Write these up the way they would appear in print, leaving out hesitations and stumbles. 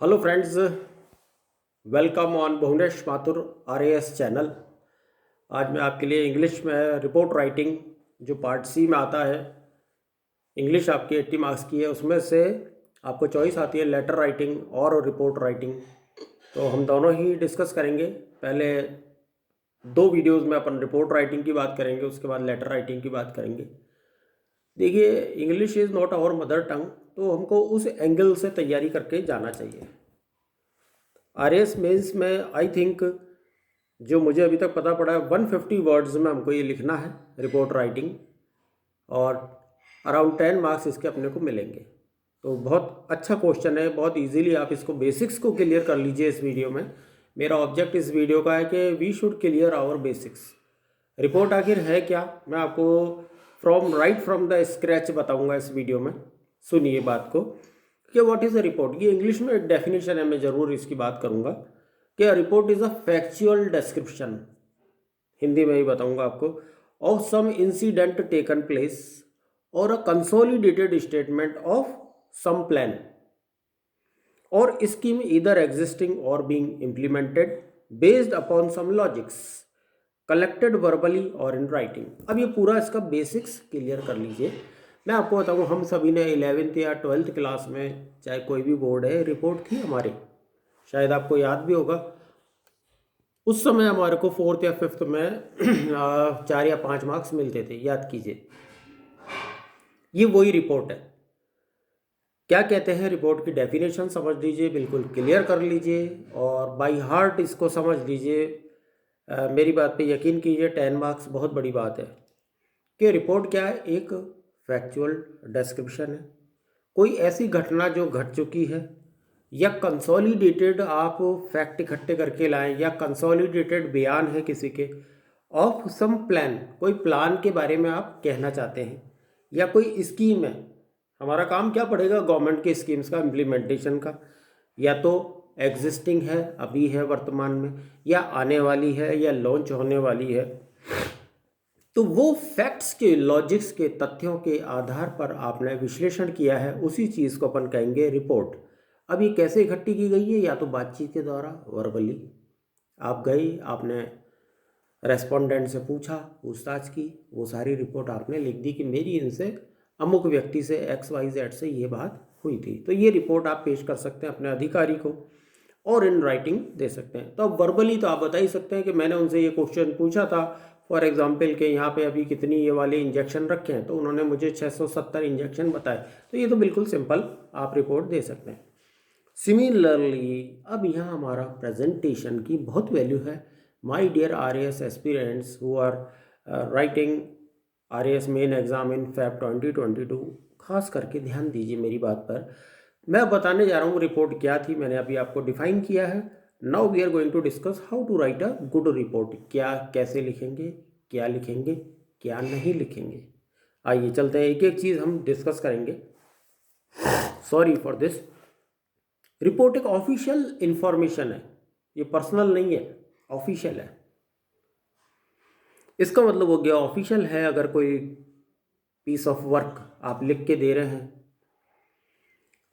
Hello friends, welcome on Bhuvnesh Mathur RAS channel. आज मैं आपके लिए इंग्लिश में रिपोर्ट राइटिंग जो पार्ट सी में आता है, इंग्लिश आपकी 80 मार्क्स की है, उसमें से आपको चॉइस आती है लेटर राइटिंग और रिपोर्ट राइटिंग। तो हम दोनों ही डिस्कस करेंगे। पहले दो वीडियोस में अपन रिपोर्ट राइटिंग की बात करेंगे, उसके बाद लेटर राइटिंग की बात करेंगे। देखिए, English is not our mother tongue, तो हमको उस एंगल से तैयारी करके जाना चाहिए। आरएएस मेंस में आई थिंक जो मुझे अभी तक पता पड़ा है 150 वर्ड्स में हमको ये लिखना है रिपोर्ट राइटिंग, और अराउंड 10 मार्क्स इसके अपने को मिलेंगे। तो बहुत अच्छा क्वेश्चन है, बहुत इजीली आप इसको बेसिक्स को क्लियर कर लीजिए इस वीडियो में। मेरा ऑब्जेक्ट इस वीडियो का है कि we should clear our basics. Report आखिर है क्या, मैं आपको फ्रॉम द स्क्रैच बताऊंगा इस वीडियो में। सुनिए बात को कि व्हाट इज़ अ रिपोर्ट। ये इंग्लिश में एक डेफिनेशन है, मैं ज़रूर इसकी बात करूंगा कि a report is a factual description, Hindi में ही बताऊंगा आपको, of some incident taken place और a consolidated statement of some plan और स्कीम ईदर एग्जिस्टिंग और being implemented based upon some logics collected verbally और इन राइटिंग। अब ये पूरा इसका बेसिक्स क्लियर कर लीजिए। मैं आपको बताऊँ, हम सभी ने 11th या 12th क्लास में, चाहे कोई भी बोर्ड है, रिपोर्ट थी हमारी, शायद आपको याद भी होगा। उस समय हमारे को 4th या 5th में 4 या 5 मार्क्स मिलते थे, याद कीजिए। ये वही रिपोर्ट है। क्या कहते हैं रिपोर्ट की डेफिनेशन समझ लीजिए, बिल्कुल क्लियर कर लीजिए और बाय हार्ट इसको समझ लीजिए। मेरी बात पे यकीन कीजिए, 10 मार्क्स बहुत बड़ी बात है। कि रिपोर्ट क्या है, एक फैक्चुअल डिस्क्रिप्शन है, कोई ऐसी घटना जो घट चुकी है, या कंसोलिडेटेड आप फैक्ट इकट्ठे करके लाएं, या कंसोलिडेटेड बयान है किसी के, ऑफ सम प्लान, कोई प्लान के बारे में आप कहना चाहते हैं, या कोई स्कीम है। हमारा काम क्या पड़ेगा, गवर्नमेंट के स्कीम्स का इम्प्लीमेंटेशन का, या तो एग्जिस्टिंग है, अभी है वर्तमान में, या आने वाली है, या लॉन्च होने वाली है। तो वो फैक्ट्स के, लॉजिक्स के, तथ्यों के आधार पर आपने विश्लेषण किया है, उसी चीज़ को अपन कहेंगे रिपोर्ट। अब ये कैसे इकट्ठी की गई है, या तो बातचीत के द्वारा, वर्बली आप गए, आपने रेस्पोंडेंट से पूछा, पूछताछ की, वो सारी रिपोर्ट आपने लिख दी कि मेरी इनसे, अमुक व्यक्ति से, XYZ से ये बात हुई थी। तो ये रिपोर्ट आप पेश कर सकते हैं अपने अधिकारी को, और इन राइटिंग दे सकते हैं। तो अब वर्बली तो आप बता ही सकते हैं कि मैंने उनसे ये क्वेश्चन पूछा था, फॉर एग्जाम्पल के यहाँ पे अभी कितनी ये वाले इंजेक्शन रखे हैं, तो उन्होंने मुझे 670 इंजेक्शन बताए। तो ये तो बिल्कुल सिंपल आप रिपोर्ट दे सकते हैं। सिमिलरली अब यहाँ हमारा प्रेजेंटेशन की बहुत वैल्यू है। My dear RAS aspirants who are writing RAS main exam in Feb 2022, खास करके ध्यान दीजिए मेरी बात पर। मैं बताने जा रहा हूँ रिपोर्ट क्या थी, मैंने अभी आपको डिफाइन किया है। Now we are going to discuss how to write a good report. क्या कैसे लिखेंगे, क्या लिखेंगे, क्या नहीं लिखेंगे। आइए चलते हैं, एक एक चीज़ हम डिस्कस करेंगे। Sorry for this. रिपोर्ट एक ऑफिशियल इंफॉर्मेशन है, ये पर्सनल नहीं है, ऑफिशियल है। इसका मतलब हो गया ऑफिशियल है अगर कोई पीस ऑफ वर्क आप लिख के दे रहे हैं,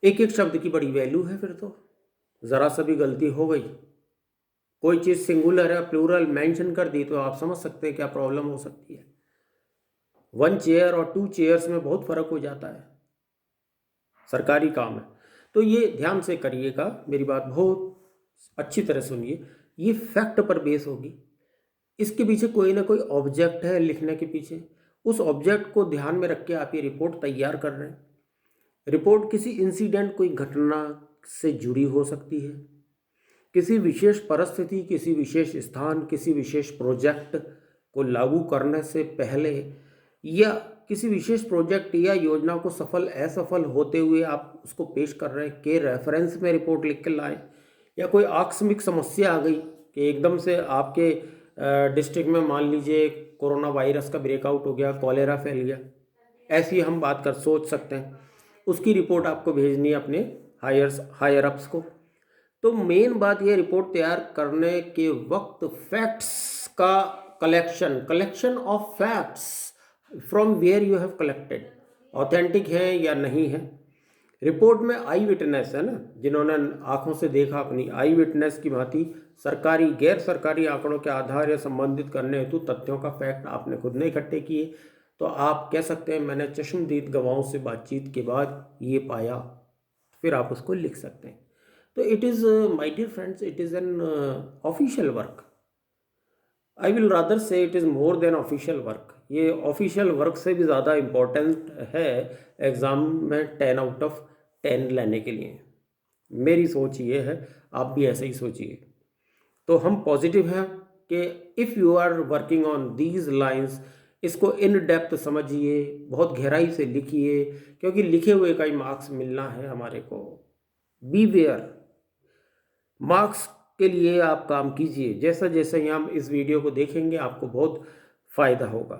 एक एक शब्द की बड़ी वैल्यू है। फिर तो ज़रा सा भी गलती हो गई, कोई चीज़ सिंगुलर है, प्लूरल मेंशन कर दी, तो आप समझ सकते हैं क्या प्रॉब्लम हो सकती है। 1 चेयर और 2 चेयर्स में बहुत फ़र्क हो जाता है, सरकारी काम है। तो ये ध्यान से करिएगा, मेरी बात बहुत अच्छी तरह सुनिए। ये फैक्ट पर बेस होगी, इसके पीछे कोई ना कोई ऑब्जेक्ट है लिखने के पीछे, उस ऑब्जेक्ट को ध्यान में रख के आप ये रिपोर्ट तैयार कर रहे हैं। रिपोर्ट किसी इंसिडेंट, कोई घटना से जुड़ी हो सकती है, किसी विशेष परिस्थिति, किसी विशेष स्थान, किसी विशेष प्रोजेक्ट को लागू करने से पहले, या किसी विशेष प्रोजेक्ट या योजना को सफल असफल होते हुए आप उसको पेश कर रहे हैं के रेफरेंस में रिपोर्ट लिख के लाएं। या कोई आकस्मिक समस्या आ गई कि एकदम से आपके डिस्ट्रिक्ट में मान लीजिए कोरोना वायरस का ब्रेकआउट हो गया, कॉलेरा फैल गया, ऐसी हम बात कर सोच सकते हैं, उसकी रिपोर्ट आपको भेजनी है अपने हायर अप्स को। तो मेन बात यह, रिपोर्ट तैयार करने के वक्त फैक्ट्स का collection of facts from where you have collected, authentic है या नहीं है, रिपोर्ट में आई विटनेस है ना, जिन्होंने आंखों से देखा, अपनी आई विटनेस की भांति सरकारी गैर सरकारी आंकड़ों के आधार या संबंधित करने हेतु तथ्यों का फैक्ट आपने खुद ने इकट्ठे किए, तो आप कह सकते हैं मैंने चश्मदीद गवाहों से बातचीत के बाद ये पाया, फिर आप उसको लिख सकते हैं। तो it is my dear friends, it is an official work. I will rather say it is more than official work. ये ऑफिशियल वर्क से भी ज़्यादा इम्पोर्टेंट है एग्ज़ाम में 10 आउट ऑफ 10 लेने के लिए। मेरी सोच ये है, आप भी ऐसे ही सोचिए। तो हम पॉजिटिव हैं कि if you are working on these lines, इसको इन डेप्थ समझिए, बहुत गहराई से लिखिए, क्योंकि लिखे हुए का ही मार्क्स मिलना है हमारे को। बी वेयर, मार्क्स के लिए आप काम कीजिए। जैसा जैसे ही हम इस वीडियो को देखेंगे आपको बहुत फ़ायदा होगा।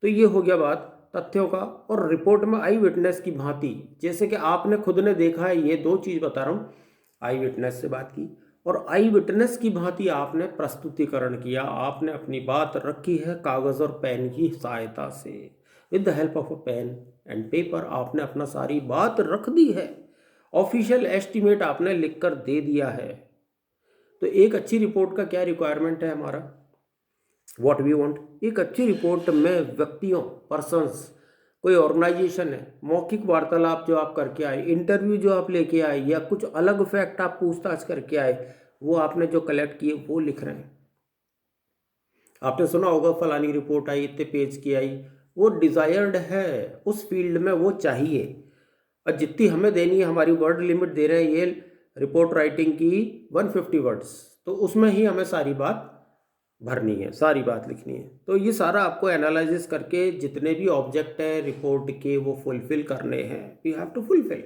तो ये हो गया बात तथ्यों का। और रिपोर्ट में आई विटनेस की भांति, जैसे कि आपने खुद ने देखा है, ये दो चीज़ बता रहा हूँ, आई विटनेस से बात की और आई विटनेस की भांति आपने प्रस्तुतिकरण किया, आपने अपनी बात रखी है कागज़ और पेन की सहायता से। With the help of a pen and paper आपने अपना सारी बात रख दी है, ऑफिशियल एस्टीमेट आपने लिख कर दे दिया है। तो एक अच्छी रिपोर्ट का क्या रिक्वायरमेंट है हमारा, व्हाट वी वांट। एक अच्छी रिपोर्ट में व्यक्तियों, पर्सन्स, कोई ऑर्गेनाइजेशन है, मौखिक वार्तालाप जो आप करके आए, इंटरव्यू जो आप लेके आए, या कुछ अलग फैक्ट आप पूछताछ करके आए, वो आपने जो कलेक्ट किए वो लिख रहे हैं। आपने सुना होगा फलानी रिपोर्ट आई, इतने पेज की आई, वो डिज़ायर्ड है, उस फील्ड में वो चाहिए। और जितनी हमें देनी है, हमारी वर्ड लिमिट दे रहे हैं ये रिपोर्ट राइटिंग की 150 वर्ड्स, तो उसमें ही हमें सारी बात भरनी है, सारी बात लिखनी है। तो ये सारा आपको एनालिसिस करके जितने भी ऑब्जेक्ट हैं रिपोर्ट के वो फुलफिल करने हैं, वी हैव टू फुलफिल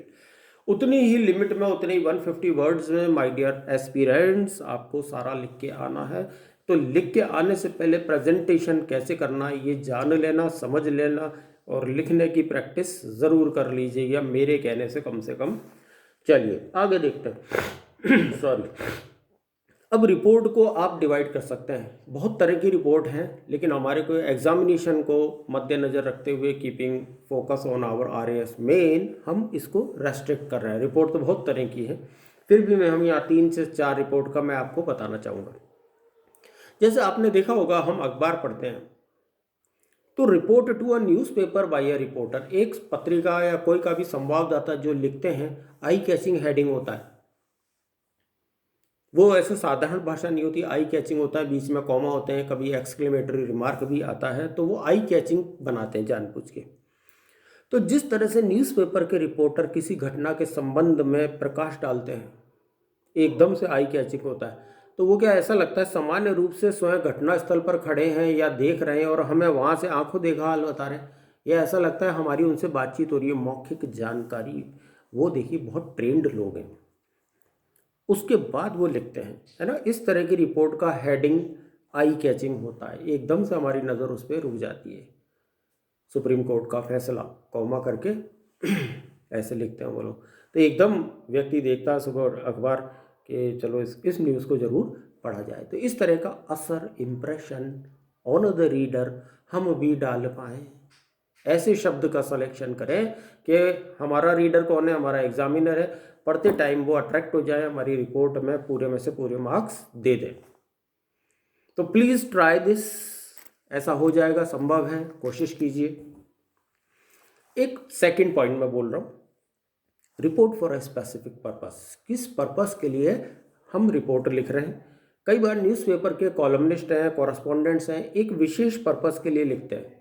उतनी ही लिमिट में, उतने ही 150 वर्ड्स में माय डियर एस्पिरेंट्स आपको सारा लिख के आना है। तो लिख के आने से पहले प्रेजेंटेशन कैसे करना है ये जान लेना, समझ लेना, और लिखने की प्रैक्टिस ज़रूर कर लीजिएगा मेरे कहने से कम। चलिए आगे देखते हैं। सॉरी। अब रिपोर्ट को आप डिवाइड कर सकते हैं, बहुत तरह की रिपोर्ट हैं, लेकिन हमारे को एग्जामिनेशन को मद्देनज़र रखते हुए, keeping focus on our RAS main, हम इसको रेस्ट्रिक्ट कर रहे हैं। रिपोर्ट तो बहुत तरह की है, फिर भी हम यहाँ 3 से 4 रिपोर्ट का मैं आपको बताना चाहूँगा। जैसे आपने देखा होगा, हम अखबार पढ़ते हैं, तो report to a newspaper by a reporter, एक पत्रिका या कोई का भी संवाददाता जो लिखते हैं, आई कैचिंग हेडिंग होता है। वो ऐसे साधारण भाषा नहीं होती, आई कैचिंग होता है, बीच में कॉमा होते हैं, कभी एक्सक्लेमेटरी रिमार्क भी आता है, तो वो आई कैचिंग बनाते हैं जानबूझ के। तो जिस तरह से न्यूज़पेपर के रिपोर्टर किसी घटना के संबंध में प्रकाश डालते हैं, एकदम से आई कैचिंग होता है, तो वो क्या ऐसा लगता है सामान्य रूप से स्वयं घटना स्थल पर खड़े हैं या देख रहे हैं और हमें वहाँ से आंखों देखा हाल बता रहे हैं, या ऐसा लगता है हमारी उनसे बातचीत हो रही है, मौखिक जानकारी। वो देखिए बहुत ट्रेंड लोग हैं, उसके बाद वो लिखते हैं, है ना। इस तरह की रिपोर्ट का हेडिंग आई कैचिंग होता है, एकदम से हमारी नज़र उस पर रुक जाती है। सुप्रीम कोर्ट का फैसला, कॉमा करके ऐसे लिखते हैं वो लोग, तो एकदम व्यक्ति देखता है सुबह अखबार कि चलो इस न्यूज़ को ज़रूर पढ़ा जाए। तो इस तरह का असर, इम्प्रेशन ऑन द रीडर हम भी डाल पाएँ, ऐसे शब्द का सिलेक्शन करें कि हमारा रीडर कौन है, हमारा एग्जामिनर है, पढ़ते टाइम वो अट्रैक्ट हो जाए, हमारी रिपोर्ट में पूरे में से पूरे मार्क्स दे दे। तो प्लीज़ ट्राई दिस, ऐसा हो जाएगा, संभव है, कोशिश कीजिए। एक सेकंड पॉइंट मैं बोल रहा हूँ, report for a specific purpose, किस पर्पस के लिए हम रिपोर्ट लिख रहे हैं। कई बार न्यूज़पेपर के कॉलमनिस्ट हैं, कॉरस्पॉन्डेंट्स हैं, एक विशेष पर्पस के लिए लिखते हैं।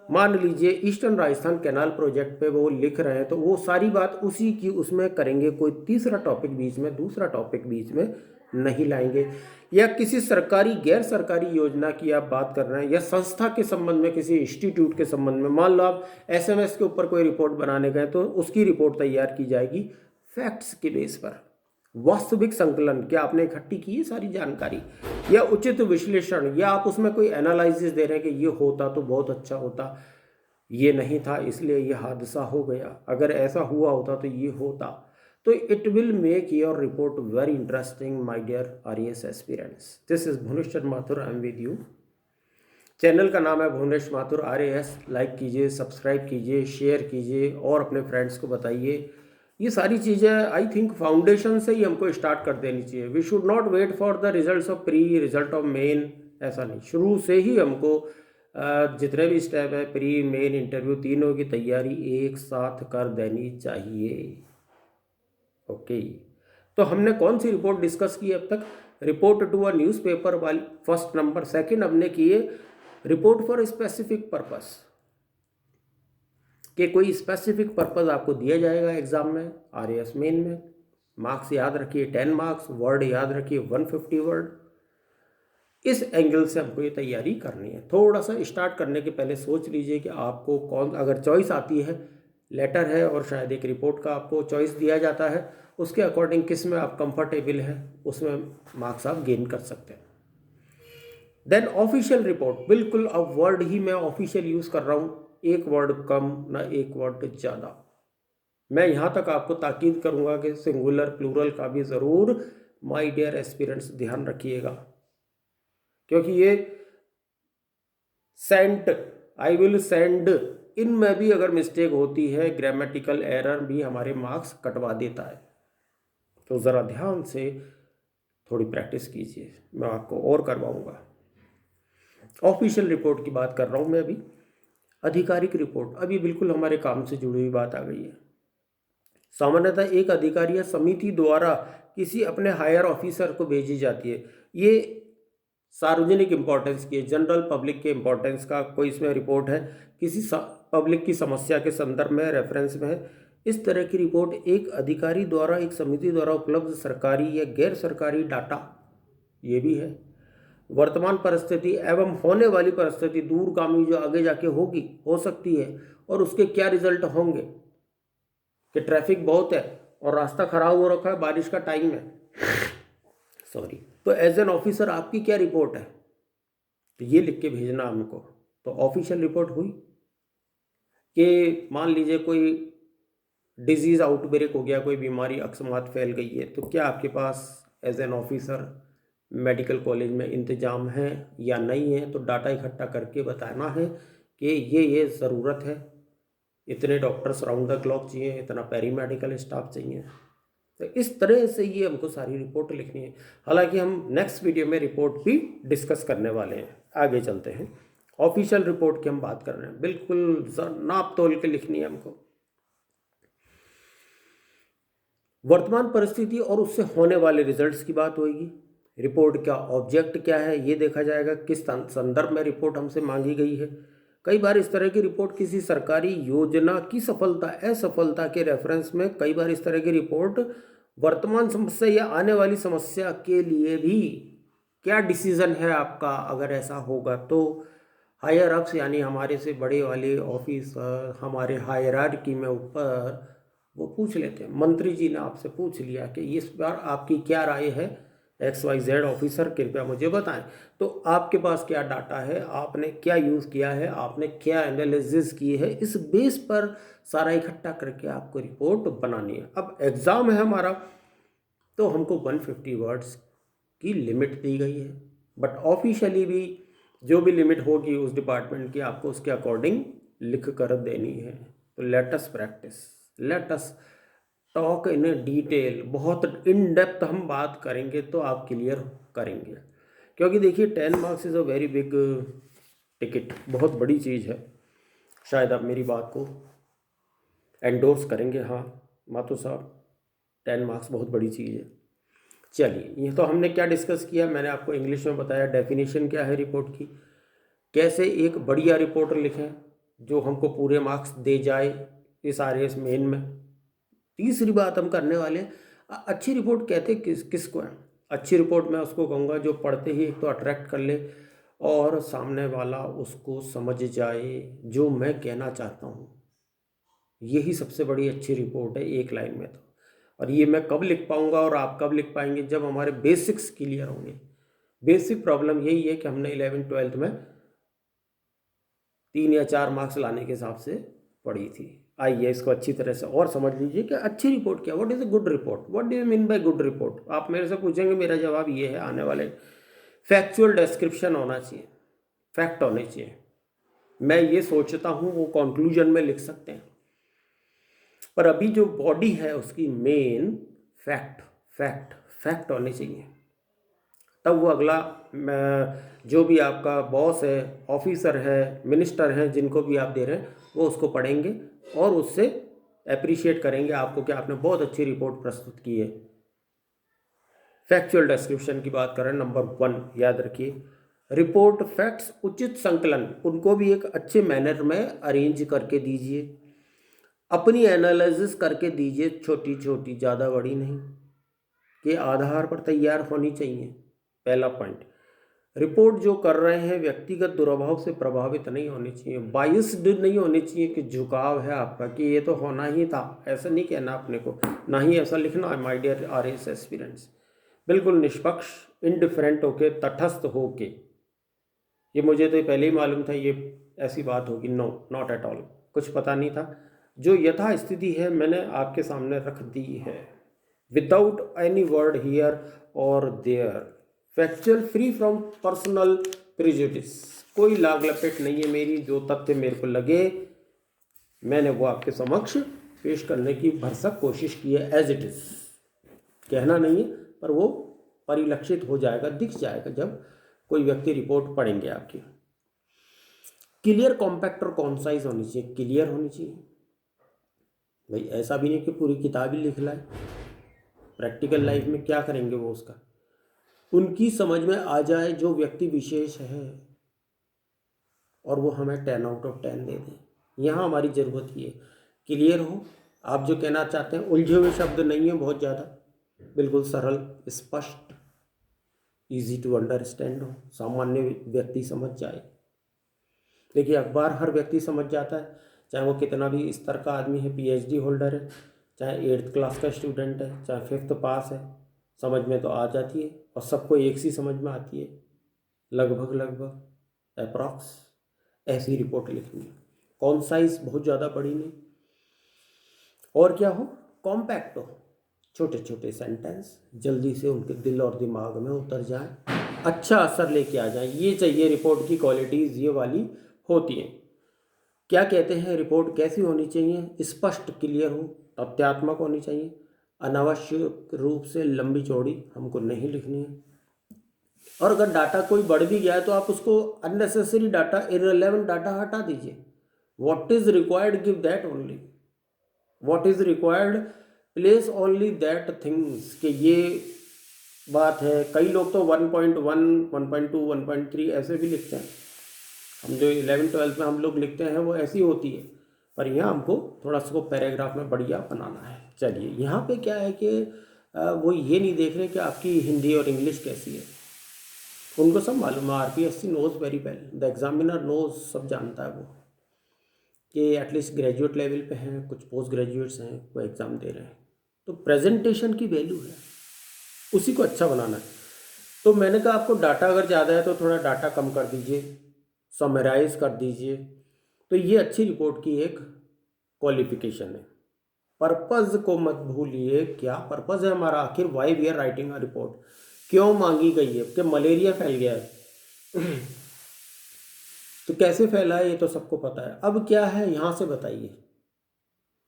मान लीजिए ईस्टर्न राजस्थान कैनाल प्रोजेक्ट पे वो लिख रहे हैं, तो वो सारी बात उसी की उसमें करेंगे, कोई तीसरा टॉपिक बीच में, दूसरा टॉपिक बीच में नहीं लाएंगे। या किसी सरकारी गैर सरकारी योजना की आप बात कर रहे हैं, या संस्था के संबंध में, किसी इंस्टीट्यूट के संबंध में, मान लो आप एसएमएस के ऊपर कोई रिपोर्ट बनाने गए, तो उसकी रिपोर्ट तैयार की जाएगी फैक्ट्स के बेस पर, वास्तविक संकलन, क्या आपने इकट्ठी की है सारी जानकारी, या उचित विश्लेषण, या आप उसमें कोई एनालिसिस दे रहे हैं कि ये होता तो बहुत अच्छा होता, ये नहीं था इसलिए ये हादसा हो गया, अगर ऐसा हुआ होता तो ये होता। तो it will make your report very interesting my dear RAS aspirants. This is Bhuvneshwar Mathur, I am with you. Channel का नाम है भुवनेश्वर माथुर आरएएस। लाइक कीजिए, सब्सक्राइब कीजिए, शेयर कीजिए और अपने फ्रेंड्स को बताइए। ये सारी चीज़ें आई थिंक फाउंडेशन से ही हमको स्टार्ट कर देनी चाहिए। We should not wait for the results of pre, result of main, ऐसा नहीं, शुरू से ही हमको जितने भी स्टेप है, प्री मेन इंटरव्यू, तीनों की तैयारी एक साथ कर देनी चाहिए। ओके, तो हमने कौन सी रिपोर्ट डिस्कस की अब तक? रिपोर्ट टू अ न्यूज़पेपर वाली फर्स्ट नंबर। सेकंड हमने किए रिपोर्ट फॉर स्पेसिफिक पर्पस, कि कोई स्पेसिफिक पर्पस आपको दिया जाएगा एग्जाम में, आरएएस मेन में। मार्क्स याद रखिए 10 मार्क्स, वर्ड याद रखिए 150 वर्ड। इस एंगल से हमको ये तैयारी करनी है। थोड़ा सा स्टार्ट करने के पहले सोच लीजिए कि आपको कौन, अगर चॉइस आती है, लेटर है और शायद एक रिपोर्ट का आपको चॉइस दिया जाता है, उसके अकॉर्डिंग किस में आप कंफर्टेबल हैं, उसमें मार्क्स आप गेन कर सकते हैं। देन ऑफिशियल रिपोर्ट, बिल्कुल अब वर्ड ही मैं ऑफिशियल यूज़ कर रहा हूँ, एक वर्ड कम ना एक वर्ड ज़्यादा। मैं यहाँ तक आपको ताकीद करूँगा कि सिंगुलर प्लूरल का भी ज़रूर माय डियर एस्पिरेंट्स ध्यान रखिएगा, क्योंकि ये सेंट, आई विल सेंड, इनमें भी अगर मिस्टेक होती है, ग्रामेटिकल एरर भी हमारे मार्क्स कटवा देता है। तो ज़रा ध्यान से थोड़ी प्रैक्टिस कीजिए, मैं आपको और करवाऊँगा। ऑफिशियल रिपोर्ट की बात कर रहा हूँ मैं अभी। आधिकारिक रिपोर्ट, अभी बिल्कुल हमारे काम से जुड़ी हुई बात आ गई है। सामान्यतः एक अधिकारी या समिति द्वारा किसी अपने हायर ऑफिसर को भेजी जाती है। ये सार्वजनिक इंपॉर्टेंस की है, जनरल पब्लिक के इंपॉर्टेंस का कोई इसमें रिपोर्ट है, किसी पब्लिक की समस्या के संदर्भ में, रेफरेंस में है। इस तरह की रिपोर्ट एक अधिकारी द्वारा, एक समिति द्वारा उपलब्ध सरकारी या गैर सरकारी डाटा, ये भी है, वर्तमान परिस्थिति एवं होने वाली परिस्थिति, दूरगामी जो आगे जाके होगी, हो सकती है, और उसके क्या रिजल्ट होंगे, कि ट्रैफिक बहुत है और रास्ता खराब हो रखा है, बारिश का टाइम है, सॉरी, तो एज एन ऑफिसर आपकी क्या रिपोर्ट है, तो ये लिख के भेजना हमको। तो ऑफिशियल रिपोर्ट हुई कि मान लीजिए कोई डिजीज़ आउटब्रेक हो गया, कोई बीमारी अकस्मात फैल गई है, तो क्या आपके पास as an officer medical college में इंतज़ाम है या नहीं है, तो डाटा इकट्ठा करके बताना है कि ये ज़रूरत है, इतने डॉक्टर्स राउंड द क्लॉक चाहिए, इतना पेरी मेडिकल स्टाफ चाहिए। तो इस तरह से ये हमको सारी रिपोर्ट लिखनी है। हालांकि हम नेक्स्ट वीडियो में रिपोर्ट भी डिस्कस करने वाले हैं। आगे चलते हैं, ऑफिशियल रिपोर्ट की हम बात कर रहे हैं, बिल्कुल नाप तोल के लिखनी है हमको। वर्तमान परिस्थिति और उससे होने वाले रिजल्ट्स की बात होगी। रिपोर्ट का ऑब्जेक्ट क्या है ये देखा जाएगा, किस संदर्भ में रिपोर्ट हमसे मांगी गई है। कई बार इस तरह की रिपोर्ट किसी सरकारी योजना की सफलता असफलता के रेफरेंस में, कई बार इस तरह की रिपोर्ट वर्तमान समस्या या आने वाली समस्या के लिए भी, क्या डिसीजन है आपका अगर ऐसा होगा तो। हायर अप्स यानी हमारे से बड़े वाले ऑफिसर, हमारे हायरार्की में ऊपर, वो पूछ लेते हैं, मंत्री जी ने आपसे पूछ लिया कि इस बार आपकी क्या राय है, XYZ ऑफिसर कृपया मुझे बताएं। तो आपके पास क्या डाटा है, आपने क्या यूज़ किया है, आपने क्या एनालिसिस की है, इस बेस पर सारा इकट्ठा करके आपको रिपोर्ट बनानी है। अब एग्ज़ाम है हमारा, तो हमको 150 वर्ड्स की लिमिट दी गई है, बट ऑफिशियली भी जो भी लिमिट होगी उस डिपार्टमेंट की, आपको उसके अकॉर्डिंग लिख कर देनी है। तो let us practice, let us talk in detail, बहुत इन डेप्थ हम बात करेंगे तो आप क्लियर करेंगे। क्योंकि देखिए 10 marks is a very big ticket, बहुत बड़ी चीज़ है। शायद आप मेरी बात को एंडोर्स करेंगे, हाँ माथुर साहब 10 मार्क्स बहुत बड़ी चीज़ है। चलिए, ये तो हमने क्या डिस्कस किया, मैंने आपको इंग्लिश में बताया डेफिनेशन क्या है रिपोर्ट की, कैसे एक बढ़िया रिपोर्ट लिखें जो हमको पूरे मार्क्स दे जाए इस आरएएस मेन में। तीसरी बात हम करने वाले, अच्छी रिपोर्ट कहते किसको है। अच्छी रिपोर्ट मैं उसको कहूँगा जो पढ़ते ही एक तो अट्रैक्ट कर ले और सामने वाला उसको समझ जाए जो मैं कहना चाहता हूँ। यही सबसे बड़ी अच्छी रिपोर्ट है एक लाइन में। तो और ये मैं कब लिख पाऊँगा और आप कब लिख पाएंगे, जब हमारे बेसिक्स क्लियर होंगे। बेसिक प्रॉब्लम यही है कि हमने 11th-12th में 3 या 4 मार्क्स लाने के हिसाब से पढ़ी थी। आइए इसको अच्छी तरह से और समझ लीजिए कि अच्छी रिपोर्ट क्या, what is a good report, what do you mean by good report. आप मेरे से पूछेंगे, मेरा जवाब ये है आने वाले, फैक्चुअल डिस्क्रिप्शन होना चाहिए, फैक्ट होने चाहिए। मैं ये सोचता हूँ वो कंक्लूजन में लिख सकते हैं। पर अभी जो बॉडी है उसकी मेन फैक्ट फैक्ट फैक्ट होनी चाहिए, तब वो अगला जो भी आपका बॉस है, ऑफिसर है, मिनिस्टर है, जिनको भी आप दे रहे हैं वो उसको पढ़ेंगे और उससे अप्रिशिएट करेंगे आपको कि आपने बहुत अच्छी रिपोर्ट प्रस्तुत की है। फैक्चुअल डिस्क्रिप्शन की बात करें, नंबर 1 याद रखिए, रिपोर्ट फैक्ट्स उचित संकलन, उनको भी एक अच्छे मैनर में अरेंज करके दीजिए, अपनी एनालिसिस करके दीजिए, छोटी छोटी, ज़्यादा बड़ी नहीं, के आधार पर तैयार होनी चाहिए। पहला पॉइंट, रिपोर्ट जो कर रहे हैं व्यक्तिगत दुर्भाव से प्रभावित नहीं होनी चाहिए, बाइस्ड नहीं होनी चाहिए कि झुकाव है आपका कि ये तो होना ही था, ऐसा नहीं कहना अपने को, ना ही ऐसा लिखना है माय डियर आरएएस एस्पिरेंट्स। बिल्कुल निष्पक्ष, इंडिफरेंट होके, तटस्थ होके, ये मुझे तो पहले ही मालूम था ये ऐसी बात होगी, नो नॉट एट ऑल, कुछ पता नहीं था, जो यथा स्थिति है मैंने आपके सामने रख दी है, विदाउट एनी वर्ड हियर और there, factual, free from personal prejudice, कोई लाग लपेट नहीं है मेरी, जो तथ्य मेरे को लगे मैंने वो आपके समक्ष पेश करने की भरसक कोशिश की है, एज इट इज, कहना नहीं है पर वो परिलक्षित हो जाएगा, दिख जाएगा जब कोई व्यक्ति रिपोर्ट पढ़ेंगे आपकी। क्लियर, कॉम्पैक्ट और कॉन्साइज होनी चाहिए, क्लियर होनी चाहिए भाई, ऐसा भी नहीं कि पूरी किताब ही लिख लाए, प्रैक्टिकल लाइफ में क्या करेंगे वो उसका, उनकी समझ में आ जाए जो व्यक्ति विशेष है और वो हमें 10 आउट ऑफ 10 दे दें, यहाँ हमारी ज़रूरत ही है, क्लियर हो, आप जो कहना चाहते हैं, उलझे हुए शब्द नहीं है बहुत ज़्यादा, बिल्कुल सरल, स्पष्ट, इजी टू अंडरस्टैंड हो, सामान्य व्यक्ति समझ जाए। देखिए अखबार हर व्यक्ति समझ जाता है, चाहे वो कितना भी स्तर का आदमी है, पीएचडी होल्डर है, चाहे 8th क्लास का स्टूडेंट है, चाहे 5th पास है, समझ में तो आ जाती है और सबको एक सी समझ में आती है, लगभग लगभग अप्रॉक्स, ऐसी रिपोर्ट लिखनी है, कॉन्साइज, बहुत ज़्यादा बड़ी नहीं, और क्या हो, कॉम्पैक्ट हो, छोटे छोटे सेंटेंस जल्दी से उनके दिल और दिमाग में उतर जाए, अच्छा असर लेके आ जाए, ये चाहिए रिपोर्ट की क्वालिटीज़, ये वाली होती हैं। क्या कहते हैं, रिपोर्ट कैसी होनी चाहिए, स्पष्ट, क्लियर हो, तथ्यात्मक होनी चाहिए, अनावश्यक रूप से लंबी चौड़ी हमको नहीं लिखनी है, और अगर डाटा कोई बढ़ भी गया है तो आप उसको अननेसेसरी डाटा, इररिलेवेंट डाटा हटा दीजिए, what is required give that only, what is required place only that things, कि ये बात है। कई लोग तो 1.1, 1.2, 1.3 ऐसे भी लिखते हैं, हम जो 11th-12th में हम लोग लिखते हैं वो ऐसी होती है, पर यहाँ हमको थोड़ा सा पैराग्राफ में बढ़िया बनाना है। चलिए यहाँ पे क्या है कि वो ये नहीं देख रहे कि आपकी हिंदी और इंग्लिश कैसी है, उनको सब मालूम है, RPSC knows very well, the examiner knows, सब जानता है वो कि एटलीस्ट ग्रेजुएट लेवल पे हैं, कुछ पोस्ट ग्रेजुएट्स हैं, वो एग्ज़ाम दे रहे हैं, तो प्रेजेंटेशन की वैल्यू है, उसी को अच्छा बनाना है। तो मैंने कहा आपको डाटा अगर ज़्यादा है तो थोड़ा डाटा कम कर दीजिए, समराइज कर दीजिए, तो ये अच्छी रिपोर्ट की एक क्वालिफिकेशन है। पर्पज़ को मत भूलिए, क्या पर्पज़ है हमारा, आखिर why we are writing a report, क्यों मांगी गई है, कि मलेरिया फैल गया है तो कैसे फैला है ये तो सबको पता है, अब क्या है यहाँ से बताइए,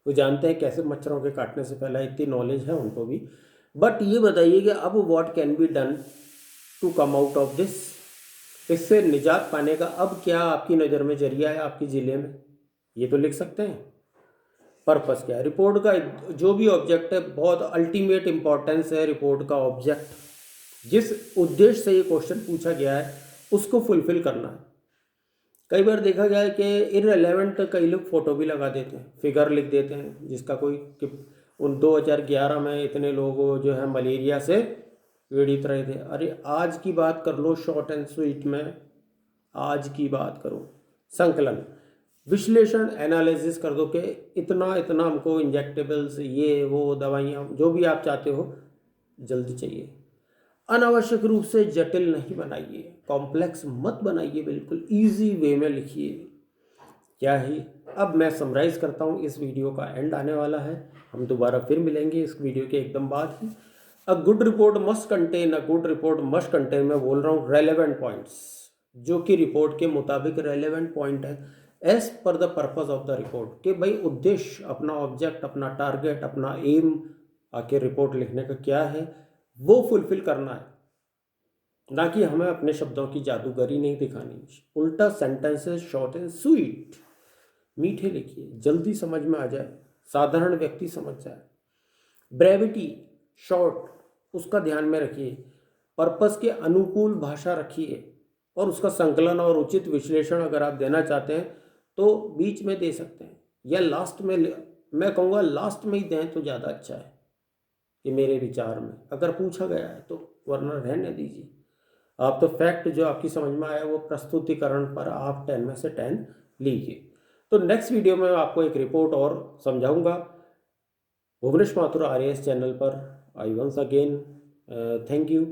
वो जानते हैं कैसे मच्छरों के काटने से फैला, इतनी नॉलेज है उनको भी, बट ये बताइए कि अब what can be done to come out of this, इससे निजात पाने का अब क्या आपकी नज़र में जरिया है आपकी ज़िले में, ये तो लिख सकते हैं। पर्पस क्या है रिपोर्ट का, जो भी ऑब्जेक्ट है, बहुत अल्टीमेट इम्पॉर्टेंस है रिपोर्ट का ऑब्जेक्ट, जिस उद्देश्य से ये क्वेश्चन पूछा गया है उसको फुलफिल करना है। कई बार देखा गया है कि इररिलेवेंट कई लोग फ़ोटो भी लगा देते हैं, फिगर लिख देते हैं, जिसका कोई कि उन 2011 में इतने लोग जो है मलेरिया से पीड़ित रहे थे, अरे आज की बात कर लो शॉर्ट एंड स्वीट में, आज की बात करो, संकलन, विश्लेषण, एनालिसिस कर दो कि इतना इतना हमको इंजेक्टेबल्स, ये वो दवाइयाँ, जो भी आप चाहते हो जल्दी चाहिए, अनावश्यक रूप से जटिल नहीं बनाइए, कॉम्प्लेक्स मत बनाइए, बिल्कुल इजी वे में लिखिए। क्या ही, अब मैं समराइज़ करता हूँ, इस वीडियो का एंड आने वाला है, हम दोबारा फिर मिलेंगे इस वीडियो के एकदम बाद ही। A good report must contain, a good report must contain, मैं बोल रहा हूँ रेलेवेंट पॉइंट्स, जो कि रिपोर्ट के मुताबिक रेलेवेंट पॉइंट है, as per the purpose of the report, कि भाई उद्देश्य, अपना ऑब्जेक्ट, अपना टारगेट, अपना एम आखिर रिपोर्ट लिखने का क्या है वो फुलफिल करना है, ना कि हमें अपने शब्दों की जादूगरी नहीं दिखानी। उल्टा सेंटेंसेस शॉर्ट एंड स्वीट, मीठे लिखिए, जल्दी समझ में आ जाए, साधारण व्यक्ति समझ जाए। ब्रेविटी, शॉर्ट, उसका ध्यान में रखिए। पर्पस के अनुकूल भाषा रखिए, और उसका संकलन और उचित विश्लेषण अगर आप देना चाहते हैं तो बीच में दे सकते हैं, या लास्ट में, मैं कहूँगा लास्ट में ही दें तो ज़्यादा अच्छा है, ये मेरे विचार में, अगर पूछा गया है तो, वरना रहने दीजिए। आप तो फैक्ट जो आपकी समझ में आया वो प्रस्तुतिकरण पर आप 10 में से 10 लीजिए। तो नेक्स्ट वीडियो में आपको एक रिपोर्ट और समझाऊंगा भुवनेश माथुर RAS चैनल पर। I once again thank you.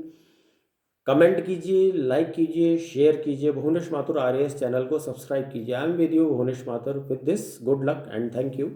Comment कीजिए, लाइक कीजिए, शेयर कीजिए, भुवनेश माथुर RAS चैनल को सब्सक्राइब कीजिए। I am with you Bhuvnesh Mathur with this, good luck and thank you.